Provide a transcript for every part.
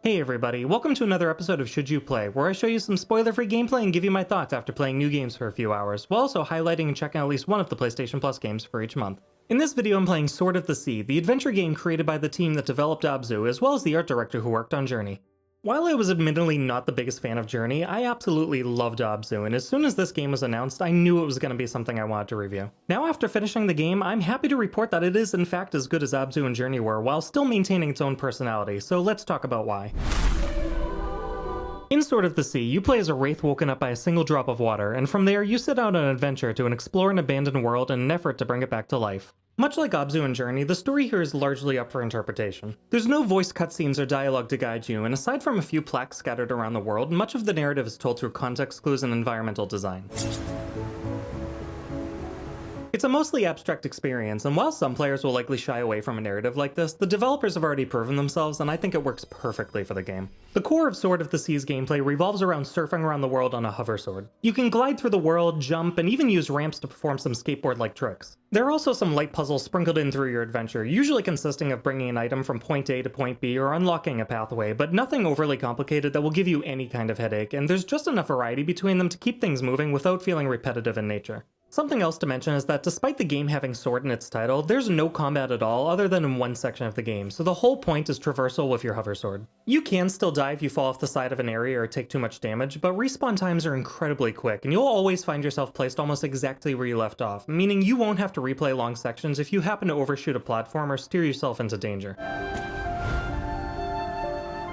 Hey everybody, welcome to another episode of Should You Play, where I show you some spoiler-free gameplay and give you my thoughts after playing new games for a few hours, while also highlighting and checking at least one of the PlayStation Plus games for each month. In this video I'm playing Sword of the Sea, the adventure game created by the team that developed Abzû, as well as the art director who worked on Journey. While I was admittedly not the biggest fan of Journey, I absolutely loved Abzû, and as soon as this game was announced, I knew it was going to be something I wanted to review. Now after finishing the game, I'm happy to report that it is in fact as good as Abzû and Journey were, while still maintaining its own personality, so let's talk about why. In Sword of the Sea, you play as a wraith woken up by a single drop of water, and from there you set out on an adventure to explore an abandoned world in an effort to bring it back to life. Much like Abzû and Journey, the story here is largely up for interpretation. There's no voice cutscenes or dialogue to guide you, and aside from a few plaques scattered around the world, much of the narrative is told through context clues and environmental design. It's a mostly abstract experience, and while some players will likely shy away from a narrative like this, the developers have already proven themselves, and I think it works perfectly for the game. The core of Sword of the Sea's gameplay revolves around surfing around the world on a hover sword. You can glide through the world, jump, and even use ramps to perform some skateboard-like tricks. There are also some light puzzles sprinkled in through your adventure, usually consisting of bringing an item from point A to point B or unlocking a pathway, but nothing overly complicated that will give you any kind of headache, and there's just enough variety between them to keep things moving without feeling repetitive in nature. Something else to mention is that despite the game having sword in its title, there's no combat at all other than in one section of the game, so the whole point is traversal with your hover sword. You can still die if you fall off the side of an area or take too much damage, but respawn times are incredibly quick, and you'll always find yourself placed almost exactly where you left off, meaning you won't have to replay long sections if you happen to overshoot a platform or steer yourself into danger.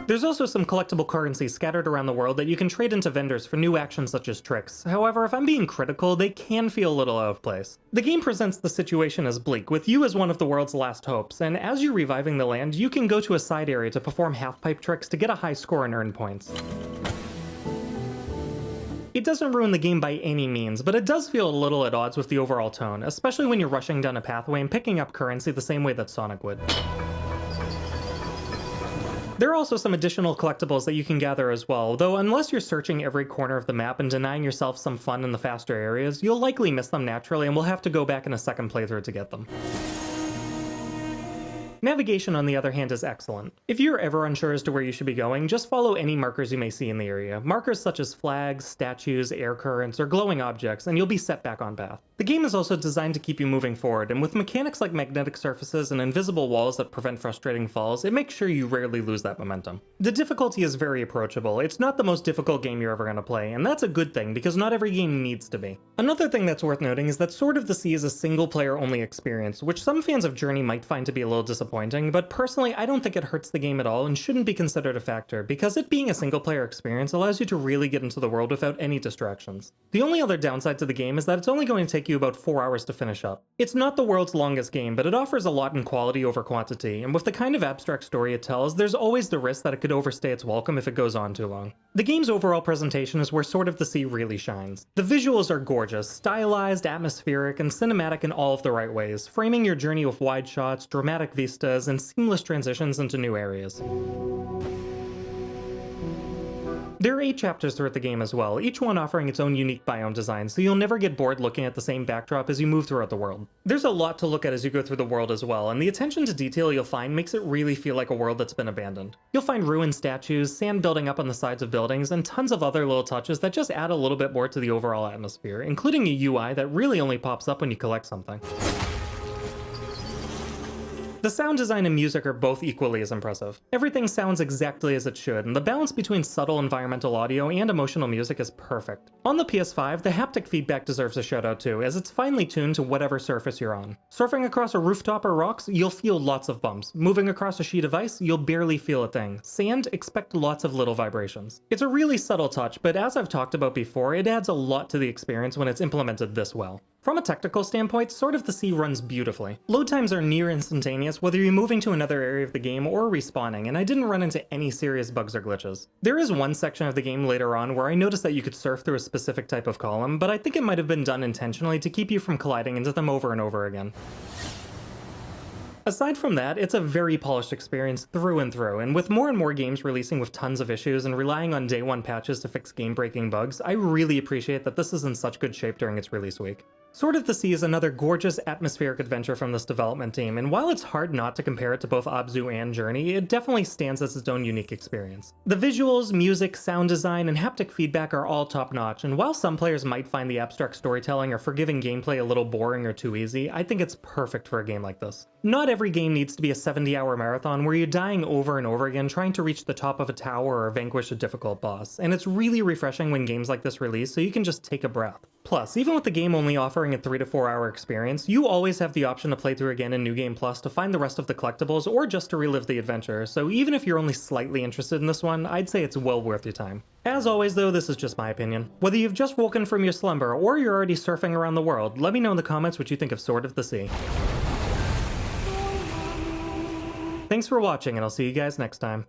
There's also some collectible currency scattered around the world that you can trade into vendors for new actions such as tricks. However, if I'm being critical, they can feel a little out of place. The game presents the situation as bleak, with you as one of the world's last hopes, and as you're reviving the land, you can go to a side area to perform half-pipe tricks to get a high score and earn points. It doesn't ruin the game by any means, but it does feel a little at odds with the overall tone, especially when you're rushing down a pathway and picking up currency the same way that Sonic would. There are also some additional collectibles that you can gather as well, though unless you're searching every corner of the map and denying yourself some fun in the faster areas, you'll likely miss them naturally and will have to go back in a second playthrough to get them. Navigation, on the other hand, is excellent. If you're ever unsure as to where you should be going, just follow any markers you may see in the area. Markers such as flags, statues, air currents, or glowing objects, and you'll be set back on path. The game is also designed to keep you moving forward, and with mechanics like magnetic surfaces and invisible walls that prevent frustrating falls, it makes sure you rarely lose that momentum. The difficulty is very approachable. It's not the most difficult game you're ever going to play, and that's a good thing, because not every game needs to be. Another thing that's worth noting is that Sword of the Sea is a single-player only experience, which some fans of Journey might find to be a little disappointing, but personally I don't think it hurts the game at all and shouldn't be considered a factor, because it being a single-player experience allows you to really get into the world without any distractions. The only other downside to the game is that it's only going to take you about 4 hours to finish up. It's not the world's longest game, but it offers a lot in quality over quantity, and with the kind of abstract story it tells, there's always the risk that it could overstay its welcome if it goes on too long. The game's overall presentation is where Sword of the Sea really shines. The visuals are gorgeous, stylized, atmospheric, and cinematic in all of the right ways, framing your journey with wide shots, dramatic vistas, and seamless transitions into new areas. There are 8 chapters throughout the game as well, each one offering its own unique biome design, so you'll never get bored looking at the same backdrop as you move throughout the world. There's a lot to look at as you go through the world as well, and the attention to detail you'll find makes it really feel like a world that's been abandoned. You'll find ruined statues, sand building up on the sides of buildings, and tons of other little touches that just add a little bit more to the overall atmosphere, including a UI that really only pops up when you collect something. The sound design and music are both equally as impressive. Everything sounds exactly as it should, and the balance between subtle environmental audio and emotional music is perfect. On the PS5, the haptic feedback deserves a shout out too, as it's finely tuned to whatever surface you're on. Surfing across a rooftop or rocks, you'll feel lots of bumps. Moving across a sheet of ice, you'll barely feel a thing. Sand, expect lots of little vibrations. It's a really subtle touch, but as I've talked about before, it adds a lot to the experience when it's implemented this well. From a technical standpoint, Sword of the Sea runs beautifully. Load times are near instantaneous whether you're moving to another area of the game or respawning, and I didn't run into any serious bugs or glitches. There is one section of the game later on where I noticed that you could surf through a specific type of column, but I think it might have been done intentionally to keep you from colliding into them over and over again. Aside from that, it's a very polished experience through and through, and with more and more games releasing with tons of issues and relying on day one patches to fix game-breaking bugs, I really appreciate that this is in such good shape during its release week. Sword of the Sea is another gorgeous atmospheric adventure from this development team, and while it's hard not to compare it to both Abzû and Journey, it definitely stands as its own unique experience. The visuals, music, sound design, and haptic feedback are all top-notch, and while some players might find the abstract storytelling or forgiving gameplay a little boring or too easy, I think it's perfect for a game like this. Not every game needs to be a 70-hour marathon where you're dying over and over again trying to reach the top of a tower or vanquish a difficult boss, and it's really refreshing when games like this release so you can just take a breath. Plus, even with the game only offering a 3 to 4 hour experience, you always have the option to play through again in New Game Plus to find the rest of the collectibles or just to relive the adventure, so even if you're only slightly interested in this one, I'd say it's well worth your time. As always though, this is just my opinion. Whether you've just woken from your slumber or you're already surfing around the world, let me know in the comments what you think of Sword of the Sea. Thanks for watching, and I'll see you guys next time.